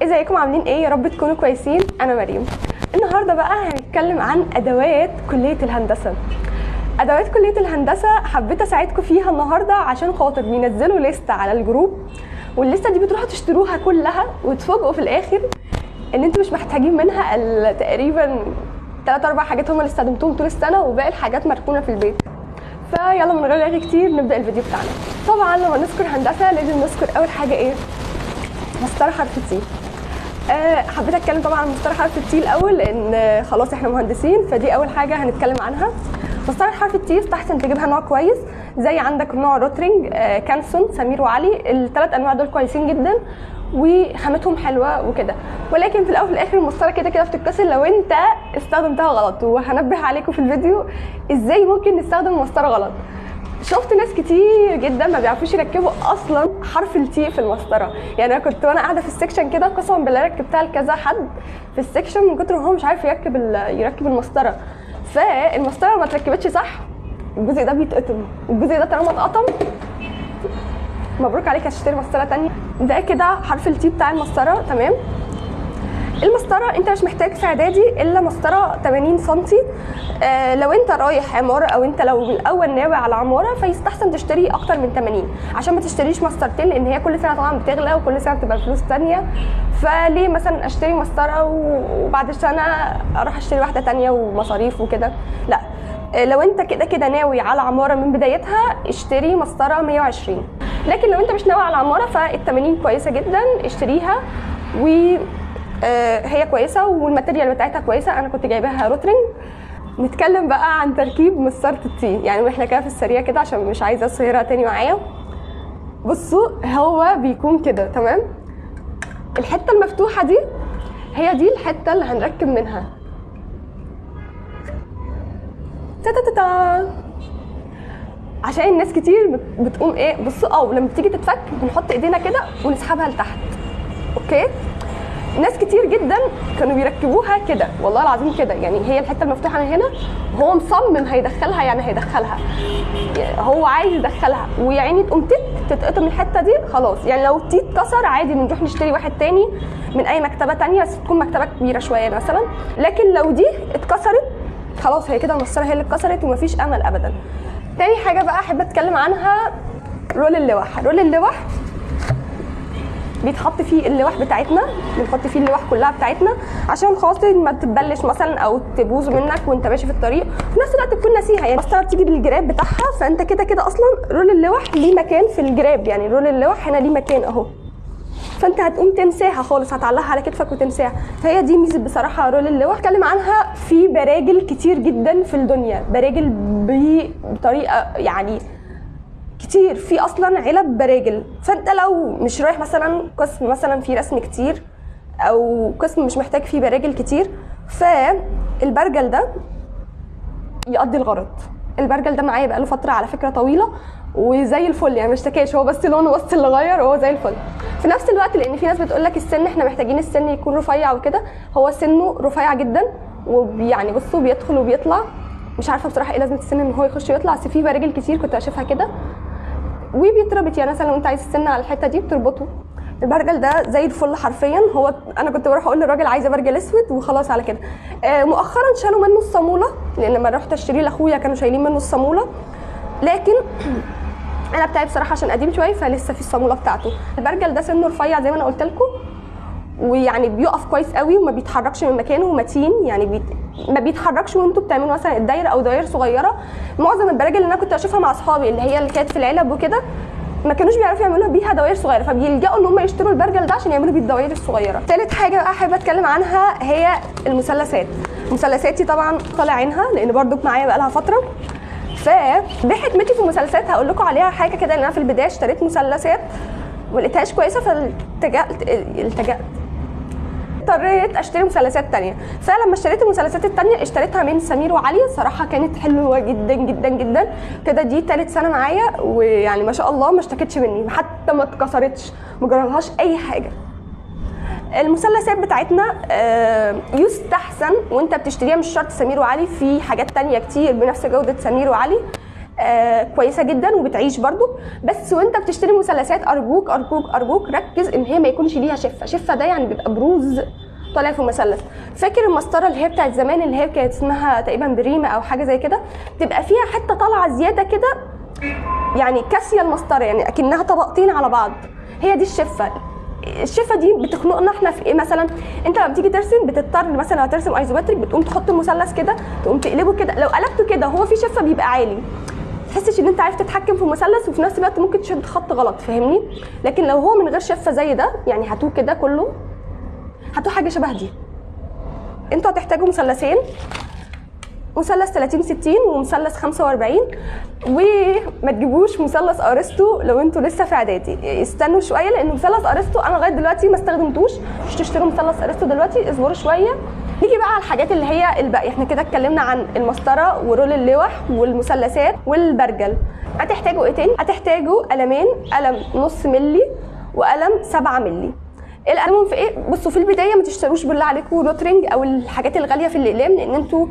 ازيكم عاملين ايه؟ يا رب تكونوا كويسين. انا مريم. النهارده بقى هنتكلم عن ادوات كليه الهندسه. ادوات كليه الهندسه حبيت اساعدكم فيها النهارده عشان خاطر بينزلوا لسته على الجروب، واللسته دي بتروحوا تشتروها كلها وتفاجئوا في الاخر ان انتوا مش محتاجين منها تقريبا 3-4 حاجات هم اللي استخدمتهم طول السنه، وباقي الحاجات مركونه في البيت. فيلا من غير رغي كتير نبدا الفيديو بتاعنا. طبعا لما نذكر هندسه لازم نذكر اول حاجه ايه؟ مسطره حرف تي. حبيت اتكلم طبعا عن مسطره حرف التي الاول لان خلاص احنا مهندسين، فدي اول حاجه هنتكلم عنها. مسطره حرف التي يستحسن تجيبها نوع كويس، زي عندك نوع روترينج، كانسون، سمير وعلي. الثلاث انواع دول كويسين جدا وخامتهم حلوه وكده، ولكن في الاول وفي الاخر المسطره كده كده بتتكسر لو انت استخدمتها غلط، وهنبه عليكم في الفيديو ازاي ممكن نستخدم مسطره غلط. شفت ناس كتير جدا ما بيعرفوش يركبوا اصلا حرف التي في المسطره. يعني انا كنت وانا قاعده في السكشن كده قسما بالله ركبتها لكذا حد في السكشن من كتر ما هو مش عارف يركب المسطره. فالمسطره ما اتركبتش صح، الجزء ده بيتقطم، الجزء ده طالما اتقطم مبروك عليك هتشتري مسطره ثانيه. ده كده حرف التي بتاع المسطره. تمام. المسطره انت مش محتاج في اعدادي الا مسطره 80 سم. لو انت رايح عماره او انت لو من الاول ناوي على عماره فيستحسن تشتري اكتر من 80 عشان ما تشتريش مسطرتين، لان هي كل سنه طبعا بتغلى وكل سنه بتبقى فلوس ثانيه. فليه مثلا اشتري مسطره وبعد سنه اروح اشتري واحده ثانيه ومصاريف وكده؟ لا، لو انت كده كده ناوي على عماره من بدايتها اشتري مسطره 120. لكن لو انت مش ناوي على عماره فال80 كويسه جدا، اشتريها و هي كويسه والماتيريال بتاعتها كويسه. انا كنت جايباها روترينج. نتكلم بقى عن تركيب مسطره التي، يعني واحنا كده في السريع كده عشان مش عايزه اصهرها تاني معايا. بصوا هو بيكون كده. تمام. الحته المفتوحه دي هي دي الحته اللي هنركب منها. عشان الناس كتير بتقوم ايه، بصوا لما بتيجي تتفك بنحط ايدينا كده ونسحبها لتحت. اوكي. ناس كتير جدا كانوا بيركبوها كده، والله العظيم كده، يعني هي الحته المفتوحه من هنا هو مصمم هيدخلها، يعني هيدخلها، هو عايز يدخلها، ويا عيني تقوم تتقطم الحته دي خلاص. يعني لو التي اتكسر عادي بنروح نشتري واحد تاني من اي مكتبه تانيه، بس تكون مكتبه كبيره شويه مثلا. لكن لو دي اتكسرت خلاص هي كده المسطره هي اللي اتكسرت ومفيش امل ابدا. تاني حاجه بقى احب اتكلم عنها رول اللوح. رول اللوح بيتحط فيه اللوح بتاعتنا، بنحط فيه اللوح كلها بتاعتنا عشان خاطر ما تتبلش مثلا او تبوظ منك وانت ماشي في الطريق، وفي نفس الوقت تكون ناسيها. يعني المسطره بتيجي بالجراب بتاعها، فانت كده كده اصلا رول اللوح ليه مكان في الجراب، يعني رول اللوح هنا ليه مكان اهو، فانت هتقوم تنساها خالص، هتعلقها على كتفك وتنساها. فهي دي ميزه بصراحه رول اللوح. اتكلم عنها في براجل كتير جدا في الدنيا، براجل بطريقه يعني كتير، في اصلا علب براجل. فانت لو مش رايح مثلا قسم مثلا فيه رسم كتير او قسم مش محتاج فيه براجل كتير، فالبرجل ده يقضي الغرض. البرجل ده معايا بقاله فتره على فكره طويله وزي الفل، يعني ما اشتكاش، هو بس لونه بس اللي غير وهو زي الفل. في نفس الوقت لان في ناس بتقول لك السن احنا محتاجين السن يكون رفيع وكده، هو سنه رفيع جدا، ويعني بصوا بيدخل وبيطلع. مش عارفه بصراحه ايه لازمه السن ان هو يخش ويطلع، بس في براجل كتير كنت اشوفها كده وبيتربط. يعني مثلا لو انت عايز السن على الحته دي بتربطه. البرجل ده زي الفل حرفيا. هو انا كنت بروح اقول للراجل عايزه برجل اسود وخلاص على كده. مؤخرا شالوا منه الصاموله، لان لما رحت اشتريه لاخويا كانوا شايلين منه الصاموله، لكن انا بتاعي بصراحه عشان قديم شويه فلسه في الصاموله بتاعته. البرجل ده سنه رفيع زي ما انا قلت لكم، ويعني بيقف كويس قوي وما بيتحركش من مكانه ومتين، يعني ما بيتحركش وانتوا بتعملوا مثلا الدايره او دوائر صغيره. معظم البراجل اللي انا كنت اشوفها مع اصحابي اللي كانت في العلب وكده ما كانوش بيعرفوا يعملوا بيها دوائر صغيره، فبيلجأوا ان هم يشتروا البرجل ده عشان يعملوا بيه الدوائر الصغيره. ثالث حاجه بقى احب اتكلم عنها هي المثلثات. مثلثاتي طبعا طالع عينها لان برضو معايا بقى لها فتره، فبحكمتي في المثلثات هقول لكم عليها حاجه كده. ان انا في البدايه اشتريت مثلثات وما لقيتهاش كويسه، فالتجأت اضطريت اشتري مثلثات تانية. فلما اشتريت المثلثات التانية اشتريتها من سمير وعلي، صراحه كانت حلوه جدا جدا جدا كده. دي ثالث سنه معايا ويعني ما شاء الله ما اشتكتش مني، حتى ما اتكسرتش، ما جرالهاش اي حاجه. المثلثات بتاعتنا يستحسن وانت بتشتريها مش شرط سمير وعلي، في حاجات تانية كتير بنفس جوده سمير وعلي. كويسه جدا وبتعيش برضو. بس وانت بتشتري مثلثات ارجوك ارجوك ارجوك ركز ان هي ما يكونش ليها شفه. شفه ده يعني بيبقى بروز طالع في المثلث. فاكر المسطره اللي هي بتاعت زمان اللي هي كانت اسمها تقريبا بريمه او حاجه زي كده، تبقى فيها حته طالعه زياده كده يعني كاسيه المسطره، يعني اكنها طبقتين على بعض. هي دي الشفه. الشفه دي بتخنقنا احنا في ايه؟ مثلا انت لما بتيجي ترسم بتضطر مثلا لو هترسم ايزومتريك بتقوم تحط المثلث كده تقوم تقلبه كده، لو قلبته كده هو في شفه بيبقى عالي، تحسش ان انت عارف تتحكم في المثلث وفي نفس الوقت ممكن تشد خط غلط، فاهمني؟ لكن لو هو من غير شفه زي ده يعني هاتوه كده كله، هاتوه حاجه شبه دي. انتوا هتحتاجوا مثلثين، مثلث 30 60 ومثلث 45، وما تجيبوش مثلث ارسطو لو انتوا لسه في اعدادي، استنوا شويه لان مثلث ارسطو انا لغايه دلوقتي ما استخدمتوش. مش تشتروا مثلث ارسطو دلوقتي، اصبروا شويه. نيجي بقى على الحاجات اللي هي الباقي. احنا كده اتكلمنا عن المسطره ورول اللوح والمثلثات والبرجل. هتحتاجوا ايه تاني؟ هتحتاجوا قلمين، قلم نص ملي وقلم 7 ملي. القلم في ايه؟ بصوا في البدايه ما تشتروش بالله عليكم روترينج او الحاجات الغاليه في الاقلام، لان انتوا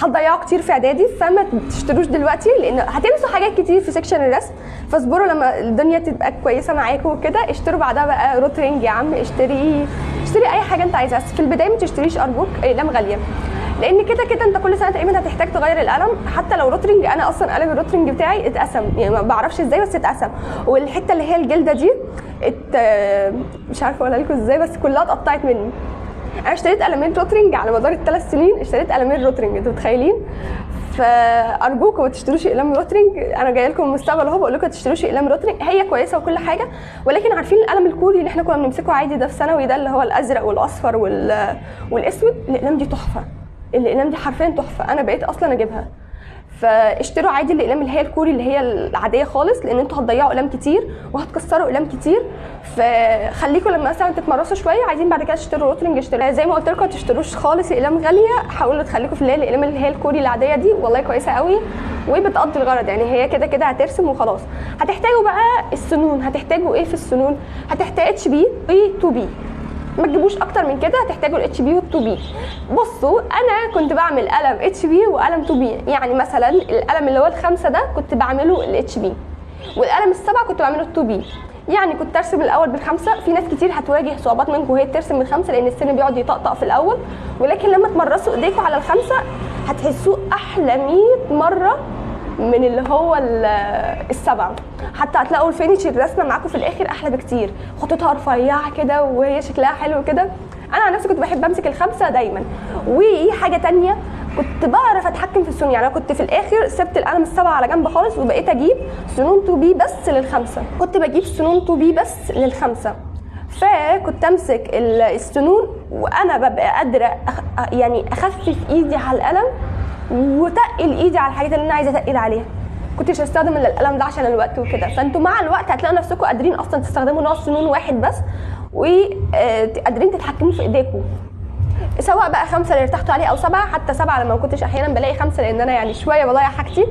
هتضيعوا كتير في اعدادي، فما تشتروش دلوقتي لان هتنسوا حاجات كتير في سيكشن الرسم. فاصبروا لما الدنيا تبقى كويسه معاكم وكده، اشتروا بعدها بقى روترينج يا عم، اشتري اي حاجه انت عايزها. بس في البدايه ما تشتريش ارجوك اقلام غاليه، لان كده كده انت كل سنه تقريبا هتحتاج تغير القلم. حتى لو روترينج، انا اصلا قلم الروترينج بتاعي اتقسم، يعني ما بعرفش ازاي بس اتقسم، والحته اللي هي الجلده دي مش عارفه اقولها لكم ازاي بس كلها اتقطعت مني. انا اشتريت قلمين روترينج على مدار ال3 سنين، اشتريت قلمين روترينج، انتوا متخيلين؟ فارجوكم ما تشتروش اقلام روترينج. انا جايه لكم المستقبل اهو بقول لكم ما تشتروش اقلام روترينج، هي كويسه وكل حاجه، ولكن عارفين القلم الكوري اللي احنا كنا بنمسكه عادي ده في ثانوي، ده اللي هو الازرق والاصفر والاسود، الاقلام دي تحفه، الاقلام دي حرفيا تحفه، انا بقيت اصلا اجيبها. فاشتروا عادي الاقلام اللي هي الكوري اللي هي العاديه خالص، لان انتوا هتضيعوا اقلام كتير وهتكسروا اقلام كتير. فخليكم لما مثلا تتمرسوا شويه عايزين بعد كده تشتروا روترينج، اشتروا زي ما قلت لكم ما تشتروش خالص اقلام غاليه، حاولوا تخليكم في الاقلام اللي هي الكوري العاديه دي، والله كويسه قوي وبتقضي الغرض، يعني هي كده كده هترسم وخلاص. هتحتاجوا بقى السنون. هتحتاجوا ايه في السنون؟ هتحتاج اتش بي و2 بي، ما تجيبوش اكتر من كده، هتحتاجوا الاتش بي وال2 بي. بصوا انا كنت بعمل قلم اتش بي وقلم 2 بي، يعني مثلا القلم اللي هو ال5 ده كنت بعمله الاتش بي، والقلم ال7 كنت بعمله ال2 بي. يعني كنت ارسم الاول بال5. في ناس كتير هتواجه صعوبات منكم وهي بترسم بال5 لان السن بيقعد يطقطق في الاول، ولكن لما تمرسوا ايديكم على ال5 هتحسوه احلى 100 مره من اللي هو ال7. حتى هتلاقوا الفينش الرسمه معاكم في الاخر احلى بكتير، خطوطها رفيعه كده وهي شكلها حلو كده. انا عن نفسي كنت بحب امسك ال5 دايما. وحاجه تانية كنت بعرف اتحكم في السنون، يعني انا كنت في الاخر سبت القلم ال7 على جنب خالص وبقيت اجيب سنون 2 بي بس لل5. كنت بجيب سنون 2 بي بس لل5، فكنت امسك السنون وانا ببقى قادره يعني اخفف ايدي على القلم وتقل ايدي على الحاجات اللي انا عايزه اتقل عليها. كنتش هستخدم القلم ده عشان الوقت وكده. فانتوا مع الوقت هتلاقوا نفسكم قادرين اصلا تستخدموا نوع سنون واحد بس، وقادرين تتحكموا في ايديكم، سواء بقى 5 اللي ارتحتوا عليه او 7. حتى 7 لما ما كنتش احيانا بلاقي 5 لان انا يعني شويه بضيع حاجتي.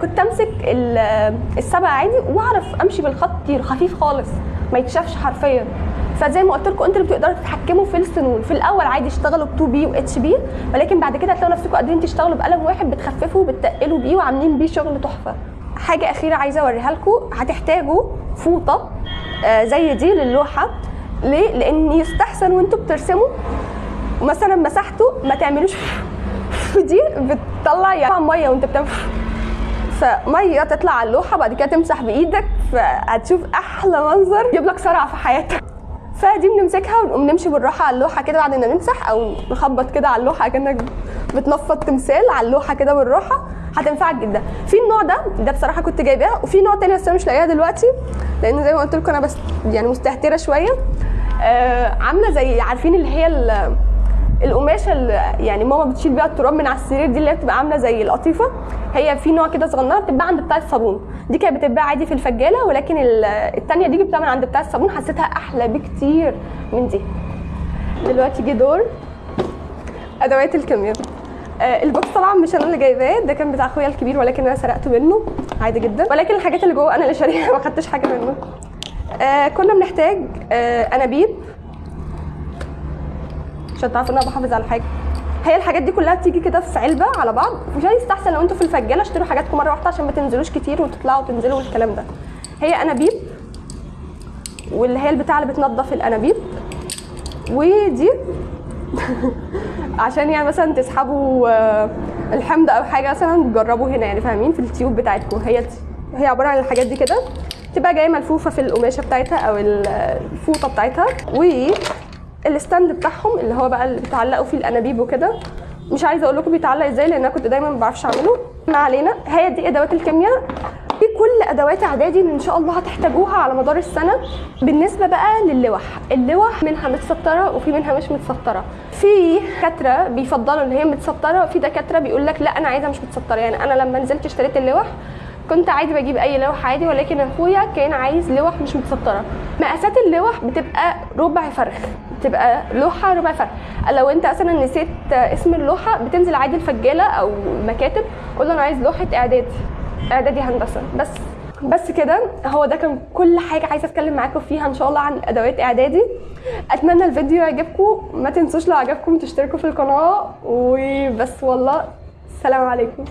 كنت امسك ال7 عادي واعرف امشي بالخط خفيف خالص ما يتشافش حرفيا. فزي ما قلت لكم انتوا اللي بتقدروا تتحكموا في السنون. في الاول عادي اشتغلوا ب2 بي واتش بي، ولكن بعد كده هتلاقوا نفسكم قادرين تشتغلوا بقلم واحد بتخففوا وبتقلوا بيه وعاملين بيه شغل تحفه. حاجه اخيره عايزه اوريها لكم، هتحتاجوا فوطه زي دي للوحه. ليه؟ لان يستحسن وانتوا بترسموا مثلا مسحتوا ما تعملوش دي بتطلع يعني ميه وانت بتعمل فميه تطلع على اللوحه، بعد كده تمسح بايدك فهتشوف احلى منظر يجيب لك صرع في حياتك. فدي بنمسكها ونقوم نمشي بالراحه على اللوحه كده بعد ما نمسح، او نخبط كده على اللوحه كانك بتنفض تمثال على اللوحه كده بالراحه، هتنفعك جدا. في النوع ده بصراحه كنت جايباها، وفي نوع تاني بس انا مش لاقيها دلوقتي لان زي ما قلت لكم انا بس يعني مستهتره شويه. عامله زي عارفين اللي هي القماشه اللي يعني ماما بتشيل بيها التراب من على السرير دي، اللي هي بتبقى عامله زي القطيفه. هي في نوع كده صغننه بتتباع عند بتاع الصابون، دي كانت بتتباع عادي في الفجاله، ولكن الثانيه دي جبتها من عند بتاع الصابون، حسيتها احلى بكتير من دي. دلوقتي جه دور ادوات الكاميرا. البوكس طبعا مش انا اللي جايباه، ده كان بتاع اخويا الكبير ولكن انا سرقته منه عادي جدا، ولكن الحاجات اللي جوه انا اللي شاريها ما خدتش حاجه منه. كنا بنحتاج انابيب عشان تعرفوا ان انا بحافظ على حاجه. هي الحاجات دي كلها بتيجي كده في علبه على بعض، مش يستحسن لو انتوا في الفجاله اشتروا حاجاتكم مره واحده عشان ما تنزلوش كتير وتطلعوا وتنزلوا والكلام ده. هي انابيب، واللي هي البتاع اللي بتنضف الانابيب، ودي عشان يعني مثلا تسحبوا الحمض او حاجه مثلا تجربوا هنا، يعني فاهمين، في التيوب بتاعتكم. هي عباره عن الحاجات دي كده، تبقى جايه ملفوفه في القماشه بتاعتها او الفوطه بتاعتها، والستاند بتاعهم اللي هو بقى اللي بتعلقوا فيه الانابيب وكده. مش عايزه اقول لكم بيتعلق ازاي لان انا كنت دايما ما بعرفش اعمله. ما علينا، هي دي ادوات الكيمياء. في كل ادوات اعدادي اللي ان شاء الله هتحتاجوها على مدار السنه. بالنسبه بقى للوح، اللوح منها متسطره وفي منها مش متسطره. في دكاتره بيفضلوا ان هي متسطره، وفي دكاتره بيقول لك لا انا عايزه مش متسطره. يعني انا لما نزلت اشتريت اللوح كنت عادي بجيب اي لوح عادي، ولكن اخويا كان عايز لوح مش متسطره. مقاسات اللوح بتبقى ربع فرخ، بتبقى لوحه ربع فرخ. لو انت مثلا نسيت اسم اللوحه بتنزل عادي الفجاله او المكاتب قول له انا عايز لوحه اعدادي هندسه. بس كده، هو ده كان كل حاجه عايزه اتكلم معاكم فيها ان شاء الله عن ادوات اعدادي. اتمنى الفيديو يعجبكم، ما تنسوش لو عجبكم تشتركوا في القناه، وبس والله السلام عليكم.